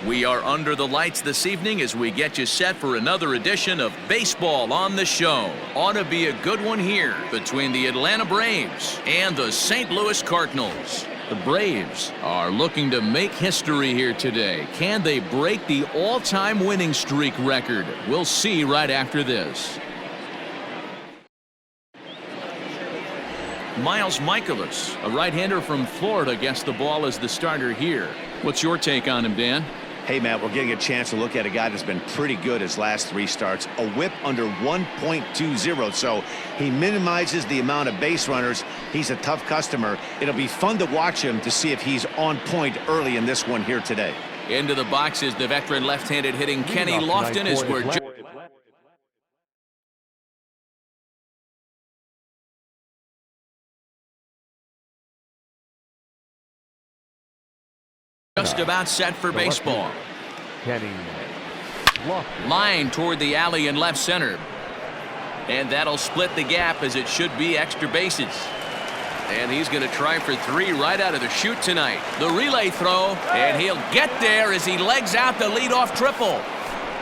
We are under the lights this evening as we get you set for another edition of Baseball on the Show. Ought to be a good one here between the Atlanta Braves and the St. Louis Cardinals. The Braves are looking to make history here today. Can they break the all-time winning streak record? We'll see right after this. Miles Mikolas, a right-hander from Florida, gets the ball as the starter here. What's your take on him, Dan? Hey, Matt, we're getting a chance to look at a guy that's been pretty good his last 3 starts. A whip under 1.20, so he minimizes the amount of base runners. He's a tough customer. It'll be fun to watch him to see if he's on point early in this one here today. Into the box is the veteran left-handed hitting Kenny Lofton as we're just about set for baseball. Line toward the alley in left center. And that'll split the gap as it should be extra bases. And he's going to try for 3 right out of the chute tonight. The relay throw, and he'll get there as he legs out the leadoff triple.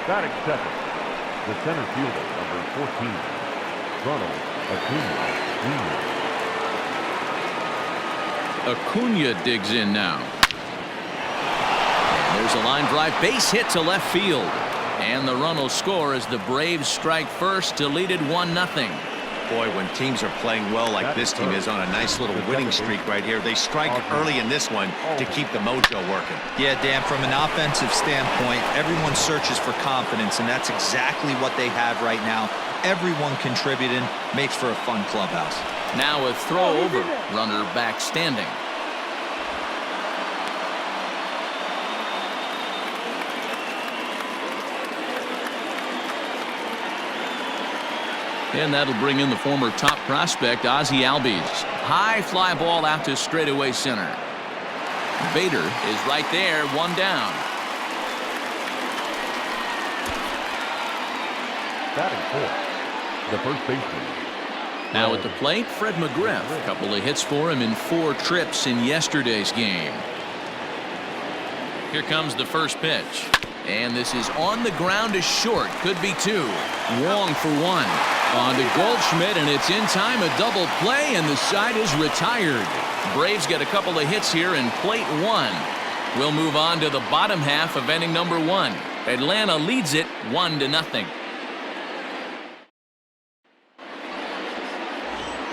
Batting second, the center fielder, number 14, Ronald Acuna. Acuna digs in now. There's a line drive base hit to left field. And the run will score as the Braves strike first to lead it 1-0. Boy, when teams are playing well like this team is on a nice little winning streak right here, they strike early in this one to keep the mojo working. Yeah, Dan, from an offensive standpoint, everyone searches for confidence, and that's exactly what they have right now. Everyone contributing makes for a fun clubhouse. Now a throw over, runner back standing. And that'll bring in the former top prospect, Ozzie Albies. High fly ball out to straightaway center. Bader is right there, 1 down. Batting fourth, the first baseman. Now at the plate, Fred McGriff. A couple of hits for him in 4 trips in yesterday's game. Here comes the first pitch. And this is on the ground is short. Could be 2. Wong for 1. On to Goldschmidt, and it's in time. A double play, and the side is retired. Braves get a couple of hits here in plate 1. We'll move on to the bottom half of inning number 1. Atlanta leads it 1-0.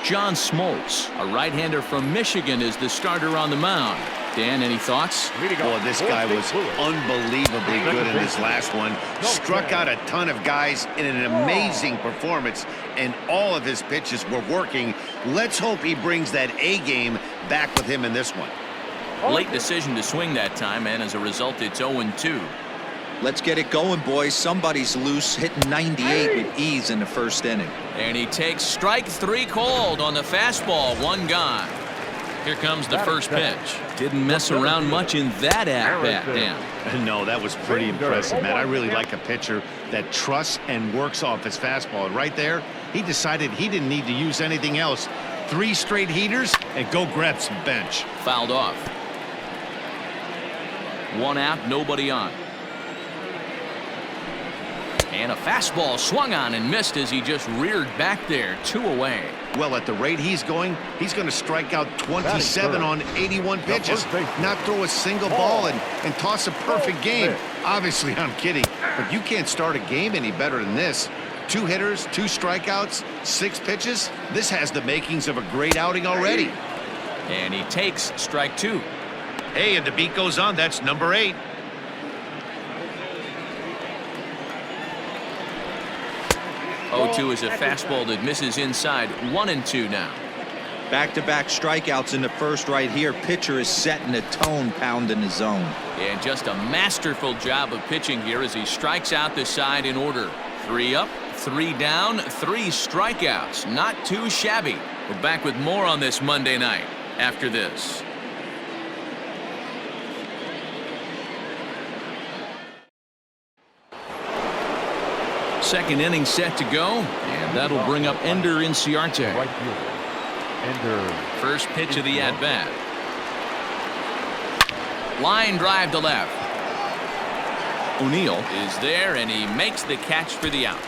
John Smoltz, a right-hander from Michigan, is the starter on the mound. Dan, any thoughts? Well, this guy was unbelievably good in his last one. Struck out a ton of guys in an amazing performance, and all of his pitches were working. Let's hope he brings that A game back with him in this one. Late decision to swing that time, and as a result, it's 0-2. Let's get it going, boys. Somebody's loose, hitting 98 with ease in the first inning. And he takes strike 3 called on the fastball. 1 gone. Here comes the first pitch. Didn't mess around much in that at-bat, Dan. No, that was pretty impressive, man. I really like a pitcher that trusts and works off his fastball. And right there, he decided he didn't need to use anything else. 3 straight heaters and go grab some bench. Fouled off. 1 out, nobody on. And a fastball swung on and missed as he just reared back there. 2 away. Well, at the rate he's going to strike out 27 on 81 pitches. Not throw a single ball and toss a perfect game. Obviously, I'm kidding. But you can't start a game any better than this. 2 hitters, 2 strikeouts, 6 pitches. This has the makings of a great outing already. And he takes strike 2. Hey, and the beat goes on. That's number 8. Oh-2 is a fastball that misses inside. 1-2 now. Back-to-back strikeouts in the first right here. Pitcher is setting the tone, pounding the zone. And just a masterful job of pitching here as he strikes out the side in order. 3 up, 3 down, 3 strikeouts. Not too shabby. We're back with more on this Monday night after this. Second inning set to go, and that'll bring up Ender Inciarte. First pitch of the at-bat. Line drive to left. O'Neill is there, and he makes the catch for the out.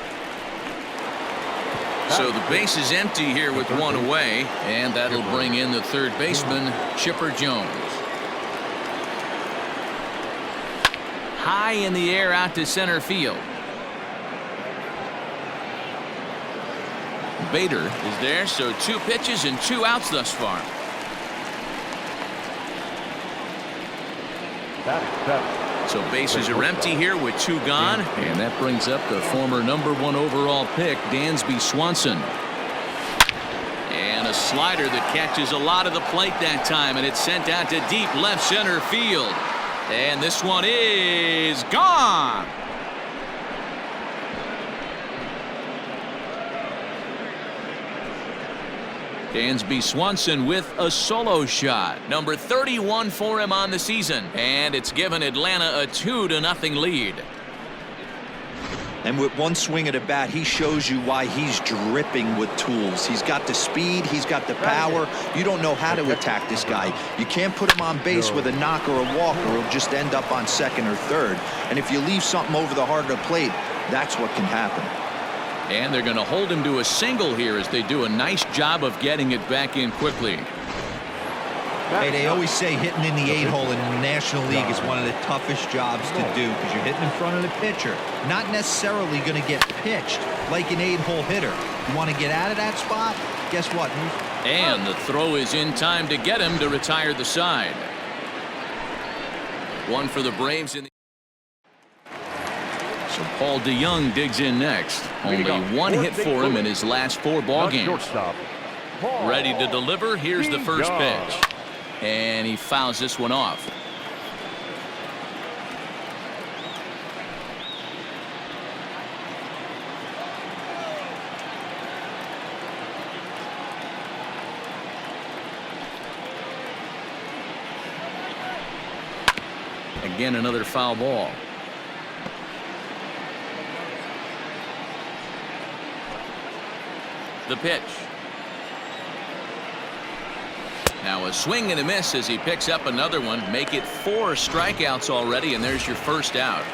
So the base is empty here with one away, and that'll bring in the third baseman, Chipper Jones. High in the air out to center field. Bader is there, so 2 pitches and 2 outs thus far. So bases are empty here with 2 gone, and that brings up the former #1 overall pick, Dansby Swanson. And a slider that catches a lot of the plate that time, and it's sent out to deep left center field. And this one is gone. Dansby Swanson with a solo shot. Number 31 for him on the season. And it's given Atlanta a 2-0 lead. And with one swing at a bat, he shows you why he's dripping with tools. He's got the speed, he's got the power. You don't know how to attack this guy. You can't put him on base with a knock or a walk, or he'll just end up on second or third. And if you leave something over the heart of the plate, that's what can happen. And they're going to hold him to a single here as they do a nice job of getting it back in quickly. Hey, they always say hitting in the 8-hole in the National League is one of the toughest jobs to do because you're hitting in front of the pitcher. Not necessarily going to get pitched like an 8-hole hitter. You want to get out of that spot? Guess what? And the throw is in time to get him to retire the side. One for the Braves in the... So Paul DeYoung digs in next. Only 1 hit for him in his last 4 ball games. Ready to deliver. Here's the first pitch. And he fouls this one off. Again, another foul ball. The pitch. Now a swing and a miss as he picks up another one. Make it 4 strikeouts already, and there's your first out.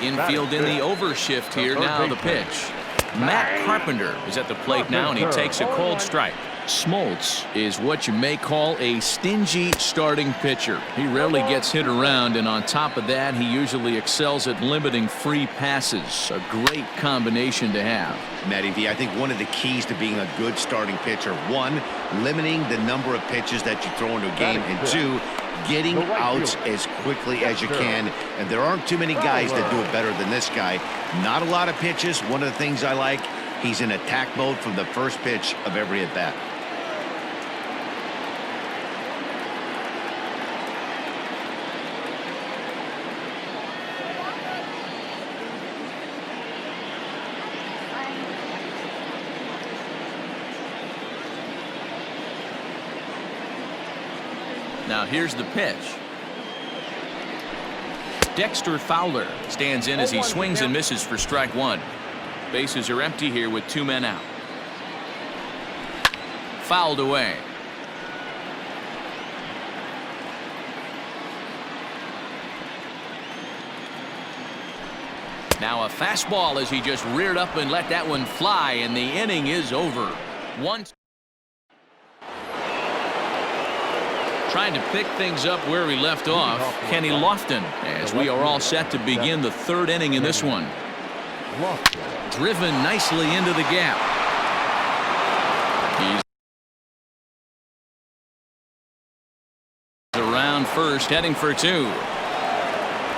Infield in the overshift here. Now the pitch. Matt Carpenter is at the plate now, and he takes a cold strike. Smoltz is what you may call a stingy starting pitcher. He rarely gets hit around, and on top of that, he usually excels at limiting free passes. A great combination to have. Matty V, I think one of the keys to being a good starting pitcher, 1, limiting the number of pitches that you throw into a game, and 2, getting outs as quickly as you can. And there aren't too many guys that do it better than this guy. Not a lot of pitches. One of the things I like, he's in attack mode from the first pitch of every at-bat. Now here's the pitch. Dexter Fowler stands in as he swings and misses for strike 1. Bases are empty here with 2 men out. Fouled away. Now a fastball as he just reared up and let that one fly, and the inning is over. Trying to pick things up where we left off, Kenny Lofton, as we are all set to begin the 3rd inning in this one. Driven nicely into the gap. He's around first, heading for 2.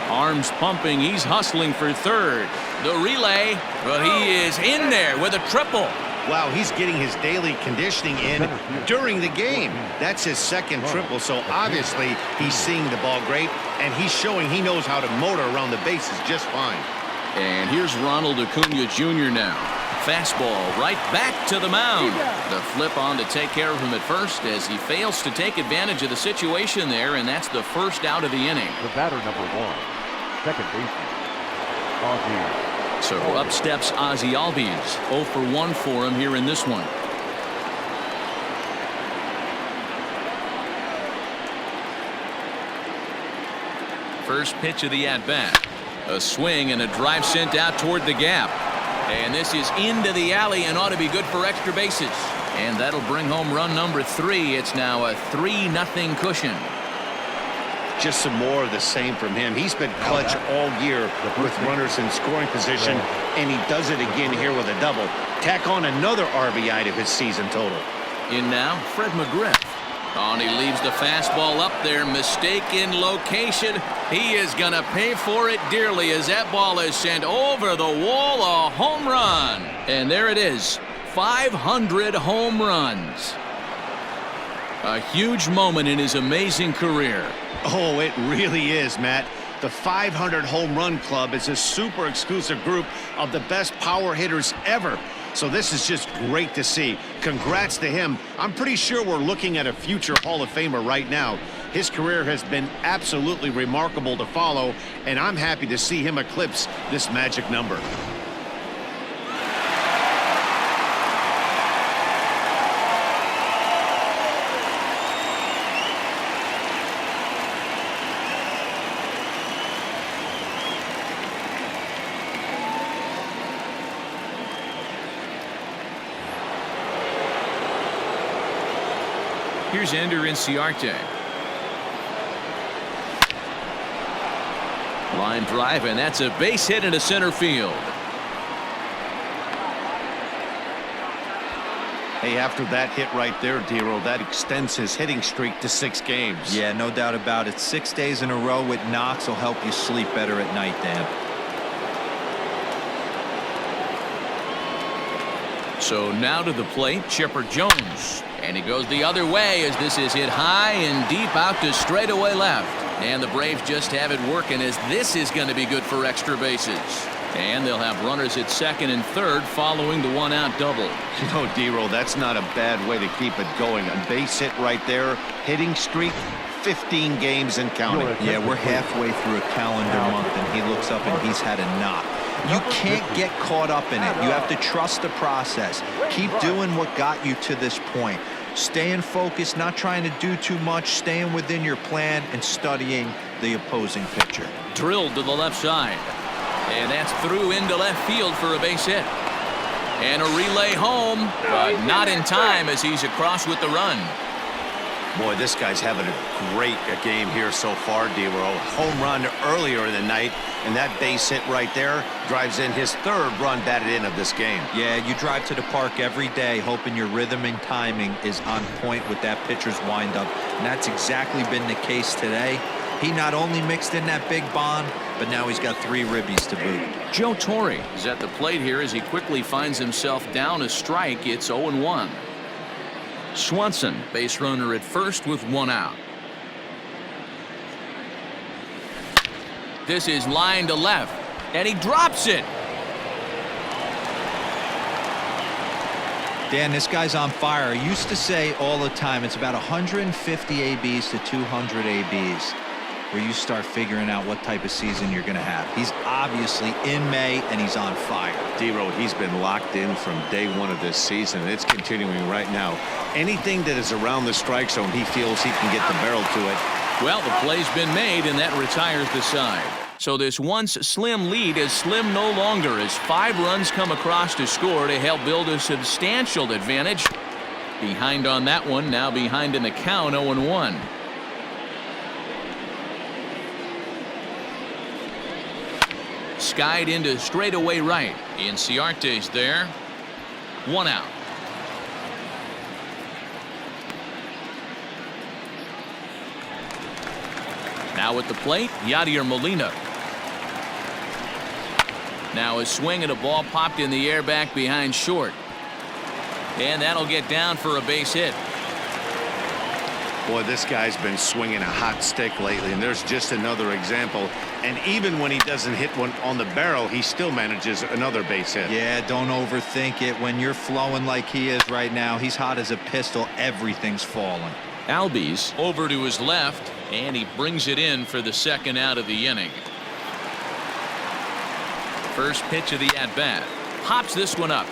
Arms pumping, he's hustling for 3rd. The relay, well, he is in there with a triple. Wow, he's getting his daily conditioning in during the game. That's his 2nd triple, so obviously he's seeing the ball great, and he's showing he knows how to motor around the bases just fine. And here's Ronald Acuna Jr. now. Fastball right back to the mound. The flip on to take care of him at first as he fails to take advantage of the situation there, and that's the first out of the inning. The batter number 1, second baseman, Ozzie. So up steps Ozzie Albies. 0 for 1 for him here in this one. First pitch of the at-bat. A swing and a drive sent out toward the gap. And this is into the alley and ought to be good for extra bases. And that'll bring home run number 3. It's now a 3-0 cushion. Just some more of the same from him. He's been clutch all year with runners in scoring position, and he does it again here with a double. Tack on another RBI to his season total. In now, Fred McGriff. Oh, and he leaves the fastball up there. Mistaken location. He is going to pay for it dearly as that ball is sent over the wall. A home run. And there it is. 500 home runs. A huge moment in his amazing career. Oh, it really is, Matt. The 500 home run club is a super exclusive group of the best power hitters ever. So this is just great to see. Congrats to him. I'm pretty sure we're looking at a future Hall of Famer right now. His career has been absolutely remarkable to follow, and I'm happy to see him eclipse this magic number. Here's Ender Inciarte. Line drive, and that's a base hit into center field. Hey, after that hit right there, Dero, that extends his hitting streak to 6 games. Yeah, no doubt about it. 6 days in a row with knocks will help you sleep better at night, Dan. So now to the plate, Chipper Jones. And he goes the other way as this is hit high and deep out to straightaway left. And the Braves just have it working as this is going to be good for extra bases. And they'll have runners at second and third following the 1-out double. You know, Dero, that's not a bad way to keep it going. A base hit right there, hitting streak, 15 games and counting. Yeah, we're halfway through a calendar month, and he looks up and he's had a knock. You can't get caught up in it. You have to trust the process. Keep doing what got you to this point. Staying focused, not trying to do too much, staying within your plan, and studying the opposing pitcher. Drilled to the left side. And that's through into left field for a base hit. And a relay home, but not in time as he's across with the run. Boy, this guy's having a great game here so far, Dero. Home run earlier in the night, and that base hit right there drives in his 3rd run batted in of this game. Yeah, you drive to the park every day hoping your rhythm and timing is on point with that pitcher's windup, and that's exactly been the case today. He not only mixed in that big bond, but now he's got 3 ribbies to boot. Joe Torre is at the plate here as he quickly finds himself down a strike. It's 0-1. Swanson, base runner at first with 1 out. This is line to left, and he drops it. Dan, this guy's on fire. I used to say all the time, it's about 150 ABs to 200 ABs where you start figuring out what type of season you're going to have. He's obviously in May, and he's on fire. Dero, he's been locked in from day 1 of this season, and it's continuing right now. Anything that is around the strike zone, he feels he can get the barrel to it. Well, the play's been made, and that retires the side. So this once slim lead is slim no longer as 5 runs come across to score to help build a substantial advantage. Behind on that one, now behind in the count, 0-1. Skied into straightaway right. Inciarte's there. 1 out. Now at the plate, Yadier Molina. Now a swing and a ball popped in the air back behind short. And that'll get down for a base hit. Boy, this guy's been swinging a hot stick lately, and there's just another example. And even when he doesn't hit one on the barrel, he still manages another base hit. Yeah, don't overthink it. When you're flowing like he is right now, he's hot as a pistol. Everything's falling. Albies over to his left, and he brings it in for the 2nd out of the inning. First pitch of the at-bat. Pops this one up.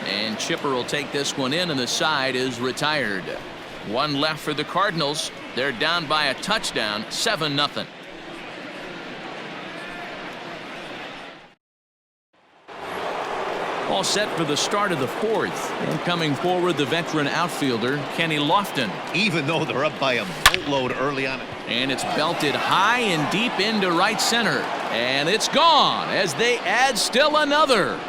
And Chipper will take this one in, and the side is retired. 1 left for the Cardinals. They're down by a touchdown, 7-0. All set for the start of the fourth. And coming forward, the veteran outfielder, Kenny Lofton. Even though they're up by a boatload early on. And it's belted high and deep into right center. And it's gone as they add still another.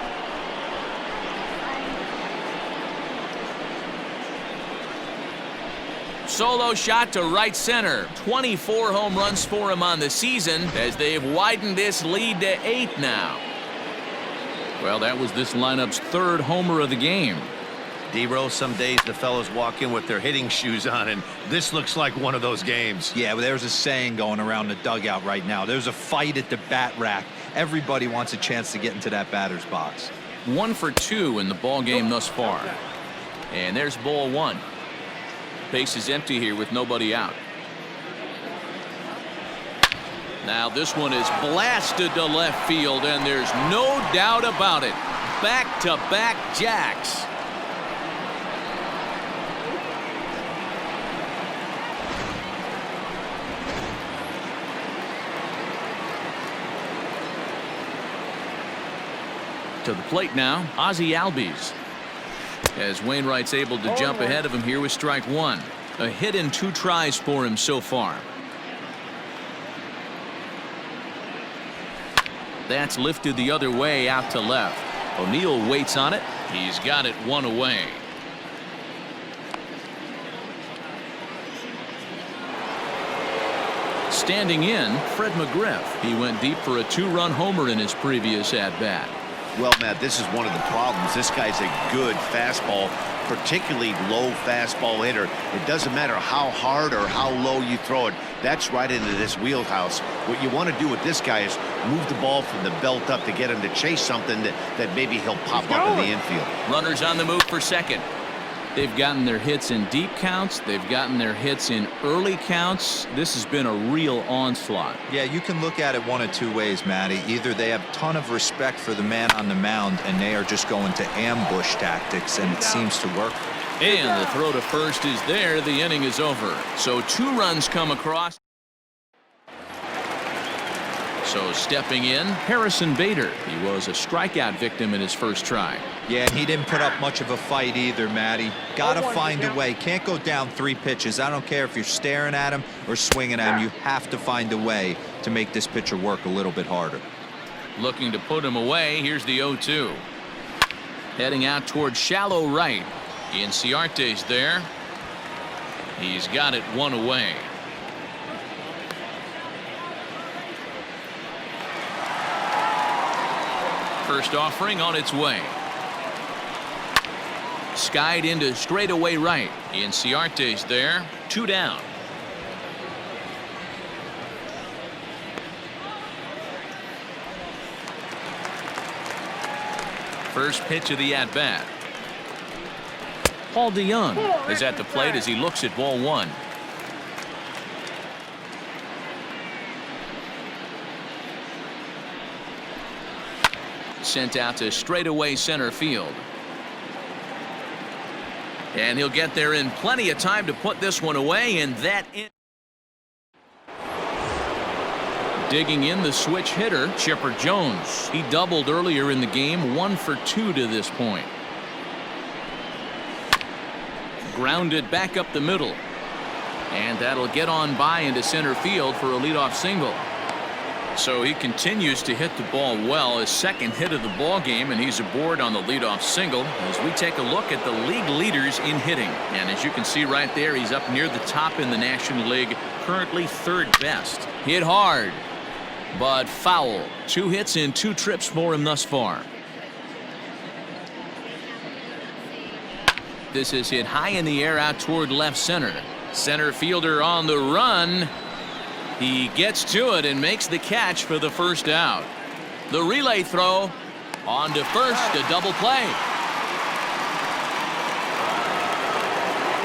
Solo shot to right center. 24 home runs for him on the season as they've widened this lead to 8 now. Well, that was this lineup's third homer of the game. D-Rose, some days the fellows walk in with their hitting shoes on, and this looks like one of those games. Yeah, well, there's a saying going around the dugout right now. There's a fight at the bat rack. Everybody wants a chance to get into that batter's box. 1 for 2 in the ball game thus far. And there's ball 1. Base is empty here with nobody out. Now this one is blasted to left field, and there's no doubt about it. Back-to-back jacks. To the plate now, Ozzie Albies. As Wainwright's able to jump ahead of him here with strike 1. A hit in 2 tries for him so far. That's lifted the other way out to left. O'Neill waits on it. He's got it 1 away. Standing in, Fred McGriff. He went deep for a 2-run homer in his previous at-bat. Well, Matt, this is one of the problems. This guy's a good fastball, particularly low fastball hitter. It doesn't matter how hard or how low you throw it. That's right into this wheelhouse. What you want to do with this guy is move the ball from the belt up to get him to chase something that maybe he'll pop up in the infield. Runners on the move for second. They've gotten their hits in deep counts. They've gotten their hits in early counts. This has been a real onslaught. Yeah, you can look at it one of 2 ways, Matty. Either they have a ton of respect for the man on the mound and they are just going to ambush tactics, and it seems to work. And the throw to first is there. The inning is over. So 2 runs come across. So stepping in, Harrison Bader. He was a strikeout victim in his first try. Yeah, he didn't put up much of a fight either, Matty. Got to find a way. Can't go down 3 pitches. I don't care if you're staring at him or swinging at him. You have to find a way to make this pitcher work a little bit harder. Looking to put him away. Here's the 0-2. Heading out toward shallow right. Inciarte's there. He's got it 1 away. First offering on its way. Skied into straightaway right. Inciarte's there. 2 down. First pitch of the at-bat. Paul DeYoung is at the plate as he looks at ball 1. Sent out to straightaway center field. And he'll get there in plenty of time to put this one away, and that in. Digging in the switch hitter, Chipper Jones. He doubled earlier in the game, 1 for 2 to this point. Grounded back up the middle. And that'll get on by into center field for a leadoff single. So he continues to hit the ball well. His second hit of the ball game, and he's aboard on the leadoff single as we take a look at the league leaders in hitting. And as you can see right there, he's up near the top in the National League, currently 3rd best. Hit hard, but foul. 2 hits in 2 trips for him thus far. This is hit high in the air out toward left center. Center fielder on the run. He gets to it and makes the catch for the first out. The relay throw on to first, a double play.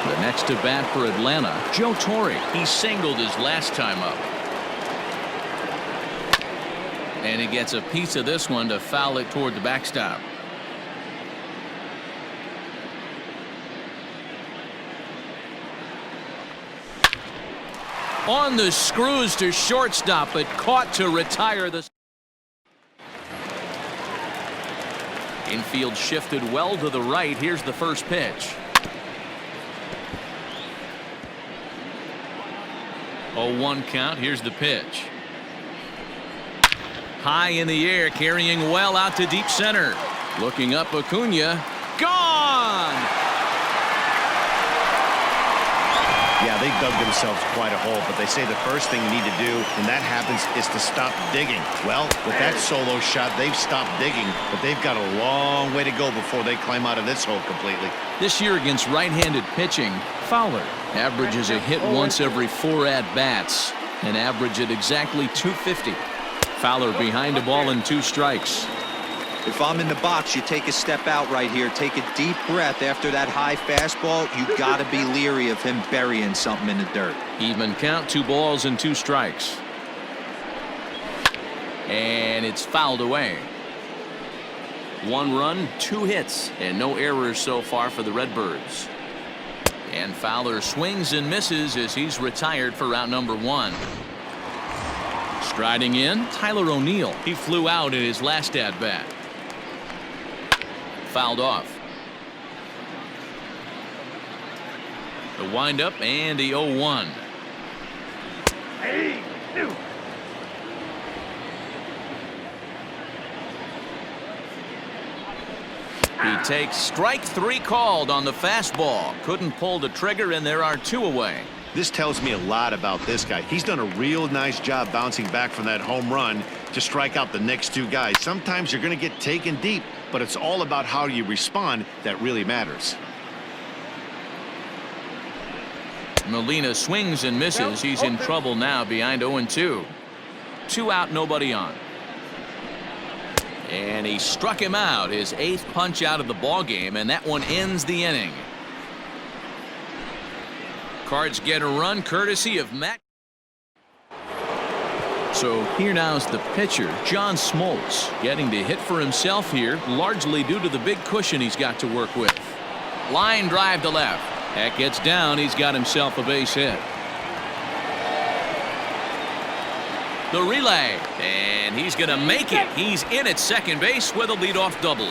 The next to bat for Atlanta, Joe Torre. He singled his last time up. And he gets a piece of this one to foul it toward the backstop. On the screws to shortstop, but caught to retire the. Infield shifted well to the right. Here's the first pitch. 0-1 count. Here's the pitch. High in the air, carrying well out to deep center. Looking up, Acuna. Gone! Yeah, they dug themselves quite a hole, but they say the first thing you need to do when that happens is to stop digging. Well, with that solo shot, they've stopped digging, but they've got a long way to go before they climb out of this hole completely. This year against right-handed pitching, Fowler averages a hit once every 4 at-bats, and average at exactly 250. Fowler behind a ball and 2 strikes. If I'm in the box, you take a step out right here. Take a deep breath after that high fastball. You got to be leery of him burying something in the dirt. Even count, 2 balls and 2 strikes. And it's fouled away. 1 run, 2 hits, and no errors so far for the Redbirds. And Fowler swings and misses as he's retired for round number 1. Striding in, Tyler O'Neill. He flew out in his last at-bat. Fouled off. The windup and the 0-1. He takes strike 3 called on the fastball. Couldn't pull the trigger, and there are 2 away. This tells me a lot about this guy. He's done a real nice job bouncing back from that home run to strike out the next 2 guys. Sometimes you're going to get taken deep, but it's all about how you respond that really matters. Molina swings and misses. He's in trouble now behind 0-2. 2 out, nobody on. And he struck him out, his 8th punch out of the ball game, and that one ends the inning. Cards get a run courtesy of Matt. So here now is the pitcher, John Smoltz, getting to hit for himself here, largely due to the big cushion he's got to work with. Line drive to left. That gets down. He's got himself a base hit. The relay, and he's going to make it. He's in at second base with a leadoff double.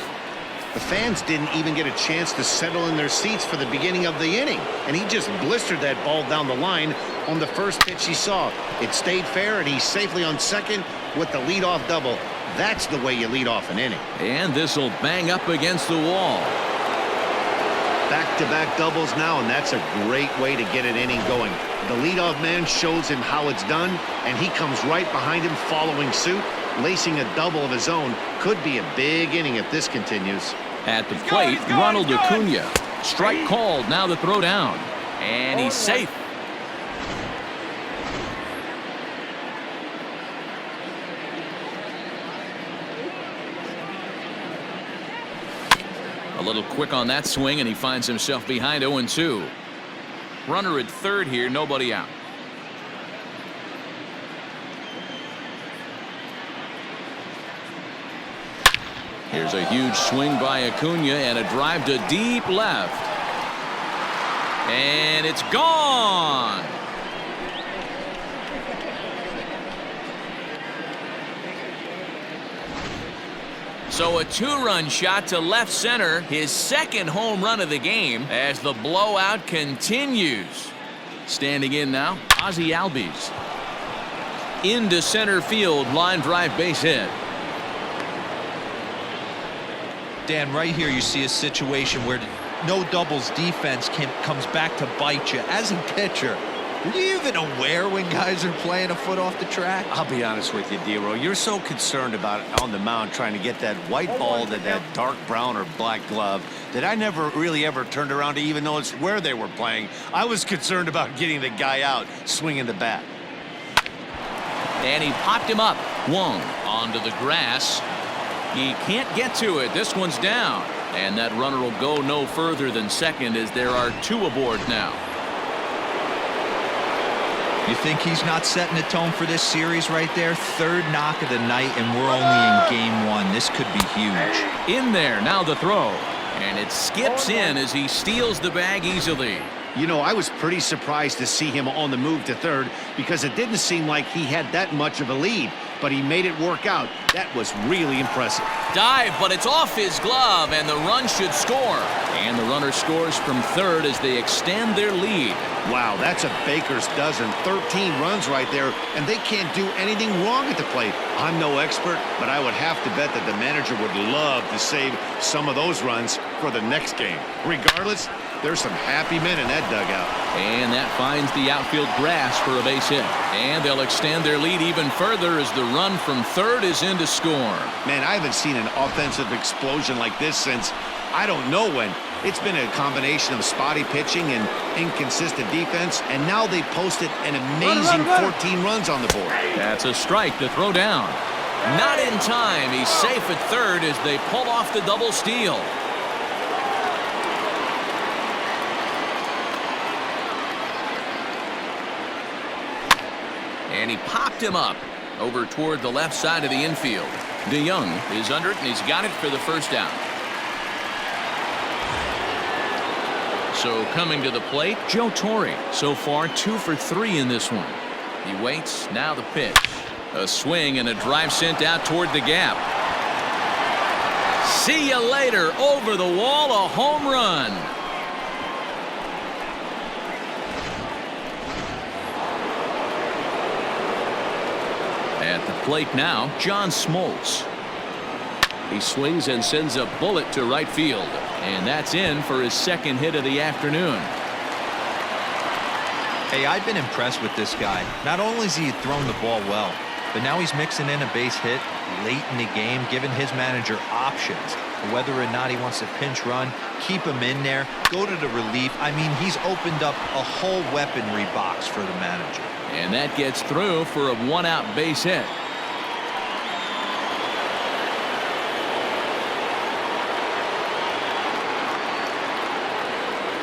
The fans didn't even get a chance to settle in their seats for the beginning of the inning, and he just blistered that ball down the line on the first pitch he saw. It stayed fair, and he's safely on second with the leadoff double. That's the way you lead off an inning. And this will bang up against the wall. Back-to-back doubles now, and that's a great way to get an inning going. The leadoff man shows him how it's done, and he comes right behind him following suit. Lacing a double of his own could be a big inning if this continues. At the plate, Ronald Acuna. Strike called, now the throw down. And he's safe. A little quick on that swing, and he finds himself behind 0-2. Runner at third here, nobody out. Here's a huge swing by Acuna and a drive to deep left. And it's gone. So a 2-run shot to left center, his 2nd home run of the game as the blowout continues. Standing in now, Ozzie Albies. Into center field, line drive base hit. Dan, right here you see a situation where no doubles defense comes back to bite you. As a pitcher, are you even aware when guys are playing a foot off the track? I'll be honest with you, D-Row. You're so concerned about on the mound trying to get that white ball to that dark brown or black glove that I never really ever turned around to even notice where they were playing. I was concerned about getting the guy out swinging the bat. And he popped him up. Wong onto the grass. He can't get to it. This one's down. And that runner will go no further than second as there are 2 aboard now. You think he's not setting the tone for this series right there? 3rd knock of the night, and we're only in game 1. This could be huge. In there, now the throw. And it skips in as he steals the bag easily. You know, I was pretty surprised to see him on the move to third because it didn't seem like he had that much of a lead, but he made it work out. That was really impressive. Dive, but it's off his glove, and the run should score. And the runner scores from third as they extend their lead. Wow, that's a baker's dozen. 13 runs right there, and they can't do anything wrong at the plate. I'm no expert, but I would have to bet that the manager would love to save some of those runs for the next game. Regardless, there's some happy men in that dugout. And that finds the outfield grass for a base hit. And they'll extend their lead even further as the run from third is in to score. Man, I haven't seen an offensive explosion like this since I don't know when. It's been a combination of spotty pitching and inconsistent defense, and now they posted an amazing 14 runs on the board. That's a strike to throw down. Not in time. He's safe at third as they pull off the double steal. And he popped him up over toward the left side of the infield. DeYoung is under it, and he's got it for the first out. So coming to the plate, Joe Torre. So far, 2 for 3 in this one. He waits. Now the pitch. A swing and a drive sent out toward the gap. See you later. Over the wall, a home run. At the plate now, John Smoltz. He swings and sends a bullet to right field. And that's in for his second hit of the afternoon. Hey, I've been impressed with this guy. Not only has he thrown the ball well, but now he's mixing in a base hit late in the game, giving his manager options. Whether or not he wants to pinch run, keep him in there, go to the relief. I mean, he's opened up a whole weaponry box for the manager. And that gets through for a one-out base hit.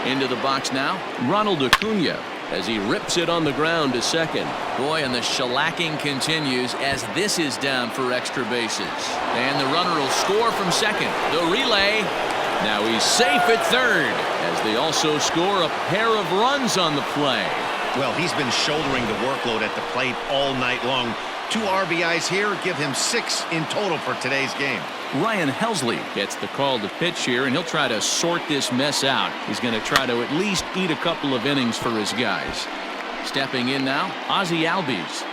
Into the box now, Ronald Acuna as he rips it on the ground to second. Boy, and the shellacking continues as this is down for extra bases. And the runner will score from second. The relay. Now he's safe at third as they also score a pair of runs on the play. Well, he's been shouldering the workload at the plate all night long. 2 RBIs here give him 6 in total for today's game. Ryan Helsley gets the call to pitch here, and he'll try to sort this mess out. He's going to try to at least eat a couple of innings for his guys. Stepping in now, Ozzie Albies.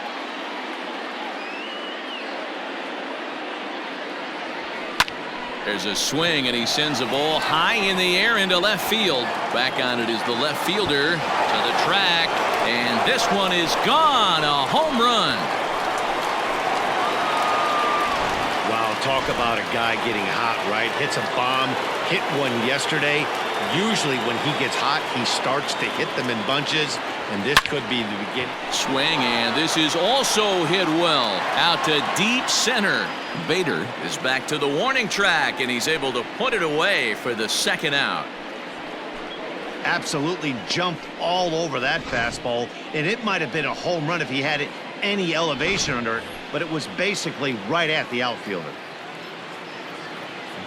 There's a swing, and he sends a ball high in the air into left field. Back on it is the left fielder to the track, and this one is gone. A home run. Wow, talk about a guy getting hot, right? Hits a bomb, hit one yesterday. Usually when he gets hot, he starts to hit them in bunches, and this could be the beginning. Swing, and this is also hit well. Out to deep center. Bader is back to the warning track, and he's able to put it away for the second out. Absolutely jumped all over that fastball, and it might have been a home run if he had any elevation under it, but it was basically right at the outfielder.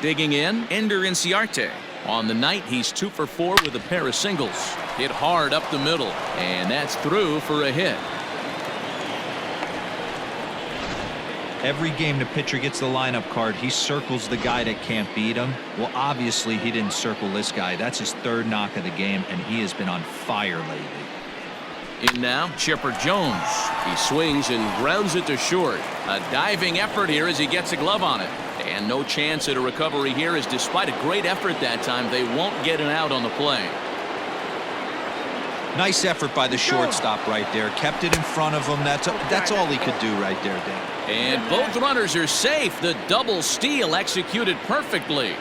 Digging in, Ender Inciarte. On the night, he's 2 for 4 with a pair of singles. Hit hard up the middle, and that's through for a hit. Every game the pitcher gets the lineup card, he circles the guy that can't beat him. Well, obviously, he didn't circle this guy. That's his 3rd knock of the game, and he has been on fire lately. In now, Chipper Jones. He swings and grounds it to short. A diving effort here as he gets a glove on it. And no chance at a recovery here, as despite a great effort that time, they won't get an out on the play. Nice effort by the shortstop right there. Kept it in front of him. That's all he could do right there, Dan. And both runners are safe. The double steal executed perfectly.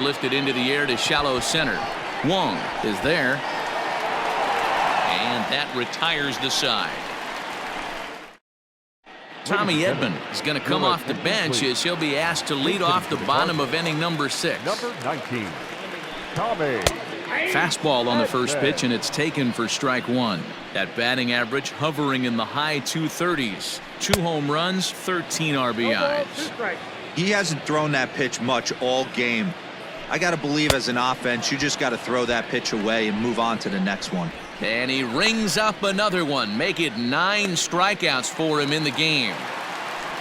Lifted into the air to shallow center. Wong is there. And that retires the side. Tommy Edman is going to come off the bench as he'll be asked to lead off the bottom of inning number 6. Number 19, Tommy. Fastball on the first pitch, and it's taken for strike 1. That batting average hovering in the high 230s. 2 home runs, 13 RBIs. He hasn't thrown that pitch much all game. I got to believe as an offense, you just got to throw that pitch away and move on to the next one. And he rings up another one. Make it 9 strikeouts for him in the game.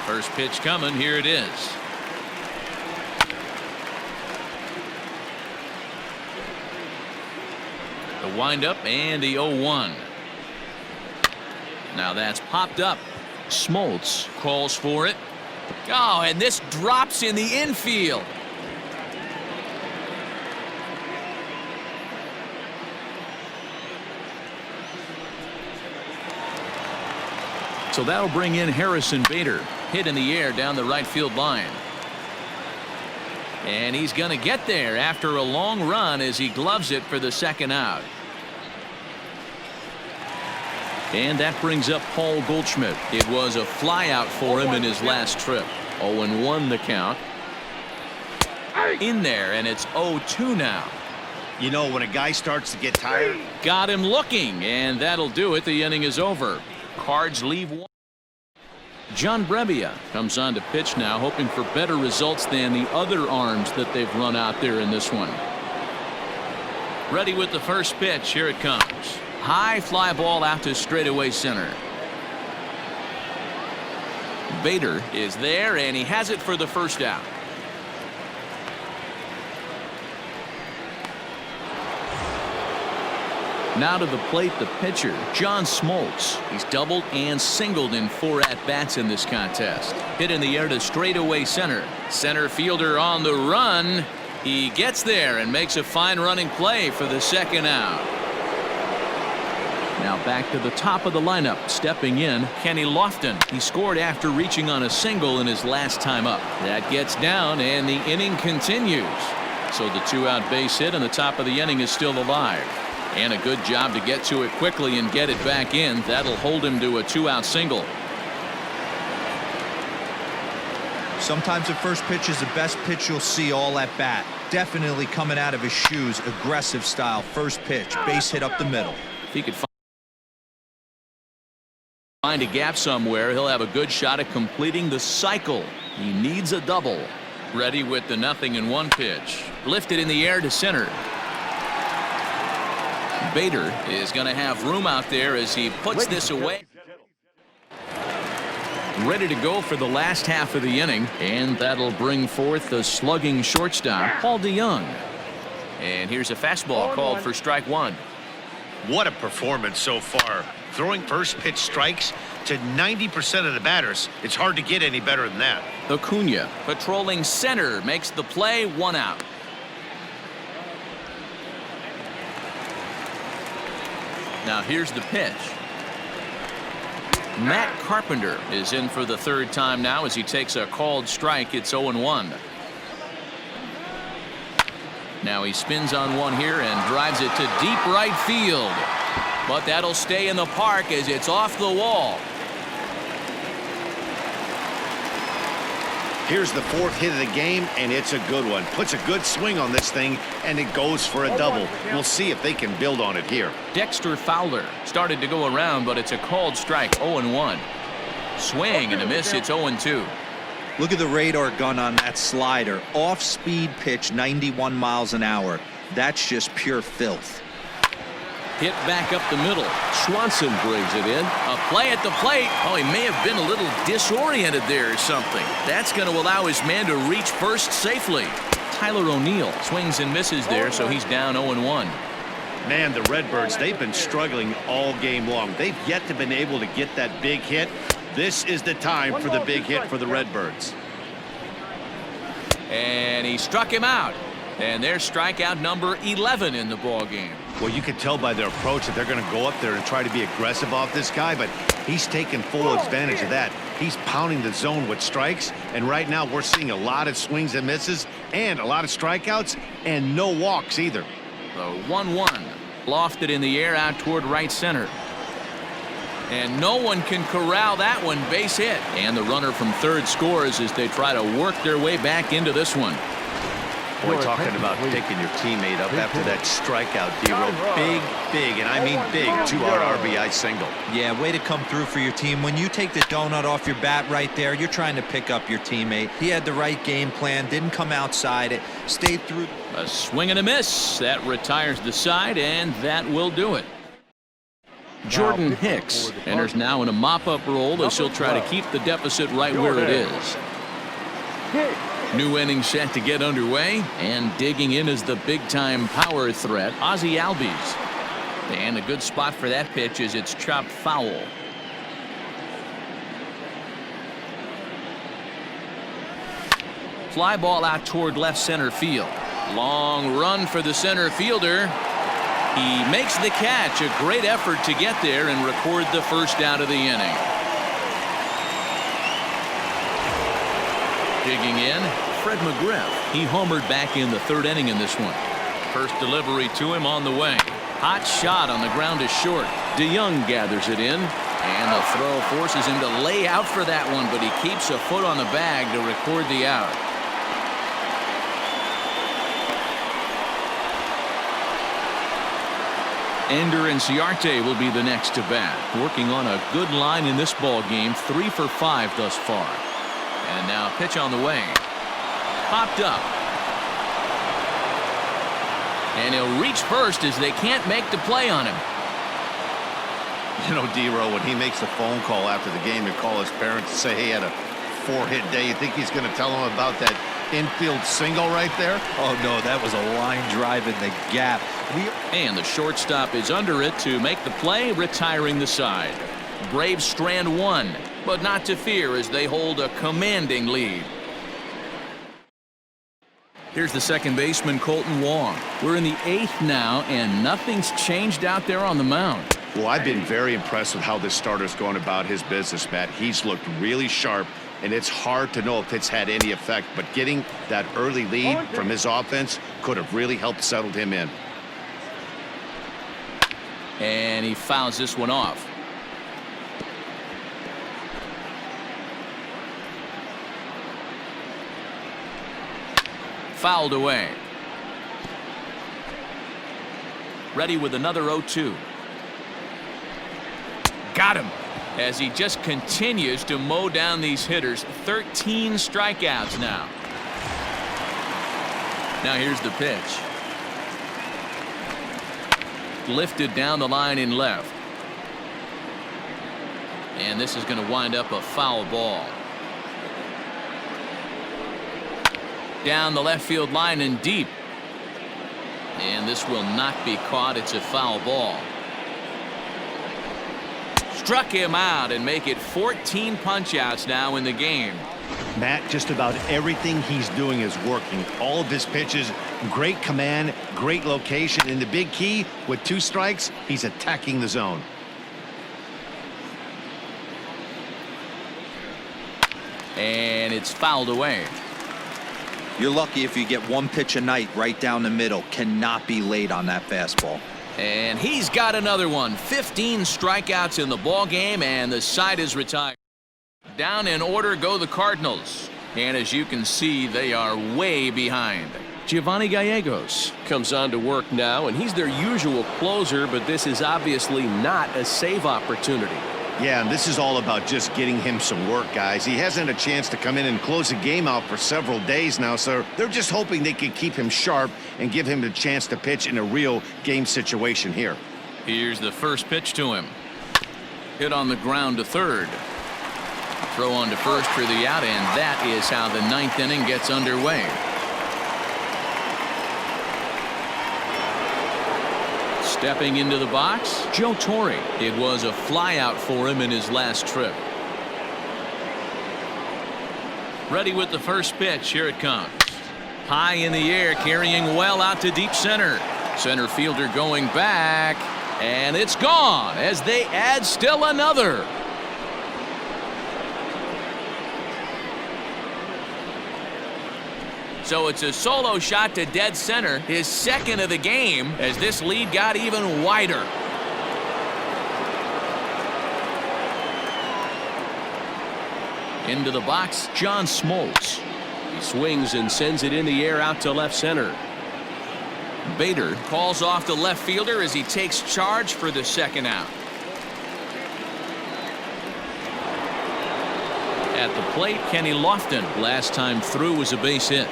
First pitch coming. Here it is. The windup and the 0-1. Now that's popped up. Smoltz calls for it. Oh, and this drops in the infield. So that'll bring in Harrison Bader. Hit in the air down the right field line. And he's going to get there after a long run as he gloves it for the second out. And that brings up Paul Goldschmidt. It was a flyout for him in his last trip. 0-1 the count. In there, and it's 0-2 now. You know, when a guy starts to get tired. Got him looking, and that'll do it. The inning is over. Cards leave one. John Brebbia comes on to pitch now, hoping for better results than the other arms that they've run out there in this one. Ready with the first pitch. Here it comes. High fly ball out to straightaway center. Bader is there, and he has it for the first out. Now to the plate, the pitcher, John Smoltz. He's doubled and singled in 4 at-bats in this contest. Hit in the air to straightaway center. Center fielder on the run. He gets there and makes a fine running play for the second out. Now back to the top of the lineup. Stepping in, Kenny Lofton. He scored after reaching on a single in his last time up. That gets down, and the inning continues. So the 2-out base hit, and the top of the inning is still alive. And a good job to get to it quickly and get it back in. That'll hold him to a 2-out single. Sometimes the first pitch is the best pitch you'll see all at bat. Definitely coming out of his shoes. Aggressive style. First pitch. Base hit up the middle. If he could find a gap somewhere, he'll have a good shot at completing the cycle. He needs a double. Ready with the 0-1 pitch. Lifted in the air to center. Bader is going to have room out there as he puts this away. Ready to go for the last half of the inning, and that'll bring forth the slugging shortstop, Paul DeYoung. And here's a fastball called for strike 1. What a performance so far. Throwing first pitch strikes to 90% of the batters. It's hard to get any better than that. Acuna patrolling center makes the play. 1 out. Now here's the pitch. Matt Carpenter is in for the 3rd time now as he takes a called strike. It's 0-1. Now he spins on one here and drives it to deep right field. But that'll stay in the park as it's off the wall. Here's the 4th hit of the game, and it's a good one. Puts a good swing on this thing, and it goes for a double. We'll see if they can build on it here. Dexter Fowler started to go around, but it's a called strike. 0-1. Swing and a miss. It's 0-2. Look at the radar gun on that slider. Off-speed pitch, 91 miles an hour. That's just pure filth. Hit back up the middle. Swanson brings it in. A play at the plate. Oh, he may have been a little disoriented there or something. That's going to allow his man to reach first safely. Tyler O'Neill swings and misses there, so he's down 0-1. Man, the Redbirds, they've been struggling all game long. They've yet to been able to get that big hit. This is the time for the big hit for the Redbirds. And he struck him out. And there's strikeout number 11 in the ball game. Well, you can tell by their approach that they're going to go up there and try to be aggressive off this guy, but he's taking full advantage of that. He's pounding the zone with strikes, and right now we're seeing a lot of swings and misses and a lot of strikeouts and no walks either. The 1-1 lofted in the air out toward right center. And no one can corral that one. Base hit. And the runner from third scores as they try to work their way back into this one. Boy, talking about picking your teammate up after that strikeout, D-Row. Big, and I mean big, 2-out RBI single. Yeah, way to come through for your team. When you take the donut off your bat right there, you're trying to pick up your teammate. He had the right game plan, didn't come outside it, stayed through. A swing and a miss. That retires the side, and that will do it. Jordan Hicks enters now in a mop-up role as he'll try to keep the deficit right where it is. New inning set to get underway, and digging in is the big-time power threat, Ozzie Albies. And a good spot for that pitch is it's chopped foul. Fly ball out toward left center field. Long run for the center fielder. He makes the catch. A great effort to get there and record the first out of the inning. Digging in, Fred McGriff. He homered back in the third inning in this one. First delivery to him on the way. Hot shot on the ground is short. DeYoung gathers it in, and the throw forces him to lay out for that one, but he keeps a foot on the bag to record the out. Ender Inciarte will be the next to bat, working on a good line in this ball game, 3 for 5 thus far. And now pitch on the way. Popped up. And he'll reach first as they can't make the play on him. You know, D-Row, when he makes the phone call after the game to call his parents to say he had a 4-hit day, you think he's going to tell them about that infield single right there? Oh, no, that was a line drive in the gap. And the shortstop is under it to make the play, retiring the side. Braves strand one, but not to fear as they hold a commanding lead. Here's the second baseman, Colton Wong. We're in the 8th now, and nothing's changed out there on the mound. Well, I've been very impressed with how this starter's going about his business, Matt. He's looked really sharp, and it's hard to know if it's had any effect, but getting that early lead from his offense could have really helped settle him in. And he fouls this one off. Fouled away. Ready with another 0-2. Got him. As he just continues to mow down these hitters. 13 strikeouts now. Now here's the pitch. Lifted down the line in left. And this is going to wind up a foul ball. Down the left field line and deep. And this will not be caught. It's a foul ball. Struck him out and make it 14 punch-outs now in the game. Matt, just about everything he's doing is working. All of his pitches, great command, great location, and the big key, with 2 strikes, he's attacking the zone. And it's fouled away. You're lucky if you get 1 pitch a night right down the middle. Cannot be late on that fastball. And he's got another one. 15 strikeouts in the ball game, and the side is retired. Down in order go the Cardinals. And as you can see, they are way behind. Giovanni Gallegos comes on to work now, and he's their usual closer, but this is obviously not a save opportunity. Yeah, and this is all about just getting him some work, guys. He hasn't had a chance to come in and close the game out for several days now, so they're just hoping they can keep him sharp and give him the chance to pitch in a real game situation here. Here's the first pitch to him. Hit on the ground to third. Throw on to first for the out, and that is how the 9th inning gets underway. Stepping into the box, Joe Torre. It was a flyout for him in his last trip. Ready with the first pitch. Here it comes. High in the air, carrying well out to deep center. Center fielder going back, and it's gone as they add still another. So it's a solo shot to dead center, his second of the game, as this lead got even wider. Into the box, John Smoltz. He swings and sends it in the air out to left center. Bader calls off the left fielder as he takes charge for the second out. At the plate, Kenny Lofton. Last time through was a base hit.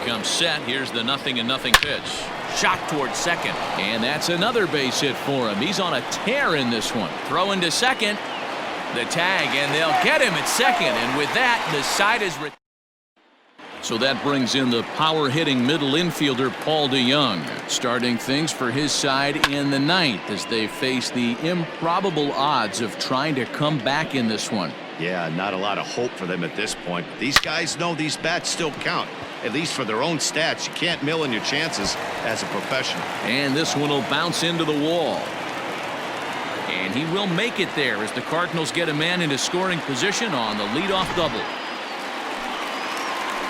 Comes set. Here's the 0-0 pitch. Shot towards second. And that's another base hit for him. He's on a tear in this one. Throw into second. The tag, and they'll get him at second. And with that, the side is retired. So that brings in the power-hitting middle infielder Paul DeYoung, starting things for his side in the ninth as they face the improbable odds of trying to come back in this one. Yeah, not a lot of hope for them at this point. These guys know these bats still count, at least for their own stats. You can't mill in your chances as a professional. And this one will bounce into the wall. And he will make it there as the Cardinals get a man into scoring position on the leadoff double.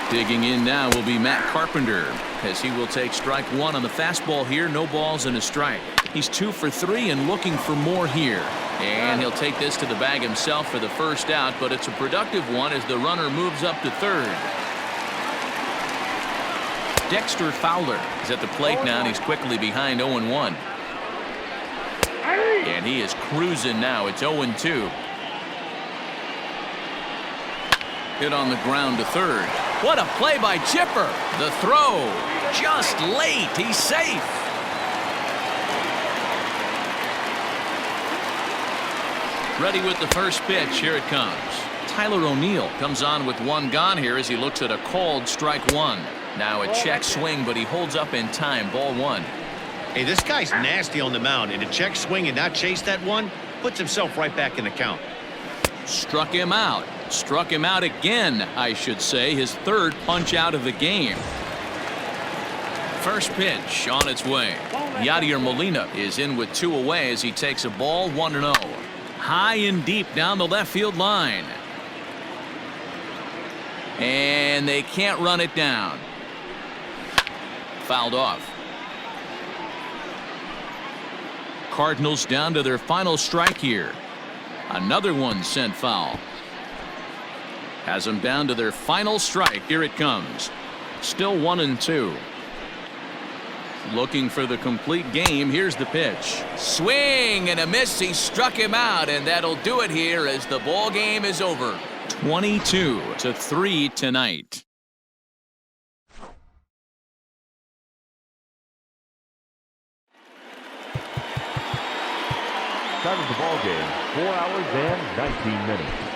Digging in now will be Matt Carpenter as he will take strike one on the fastball here. No balls and a strike. He's 2 for 3 and looking for more here. And he'll take this to the bag himself for the first out, but it's a productive one as the runner moves up to third. Dexter Fowler is at the plate now, and he's quickly behind 0-1. And he is cruising now. It's 0-2. Hit on the ground to third. What a play by Chipper. The throw just late. He's safe. Ready with the first pitch. Here it comes. Tyler O'Neill comes on with one gone here as he looks at a called strike one. Now a check swing, but he holds up in time. Ball one. Hey, this guy's nasty on the mound, and a check swing and not chase that one puts himself right back in the count. Struck him out. Struck him out again, I should say. His third punch out of the game. First pitch on its way. Yadier Molina is in with 2 away as he takes a ball 1-0. High and deep down the left field line. And they can't run it down. Fouled off. Cardinals down to their final strike here. Another one sent foul. Has them down to their final strike. Here it comes. Still 1-2. Looking for the complete game. Here's the pitch. Swing and a miss. He struck him out, and that'll do it here as the ball game is over. 22-3 tonight. Time of the ball game, 4 hours and 19 minutes.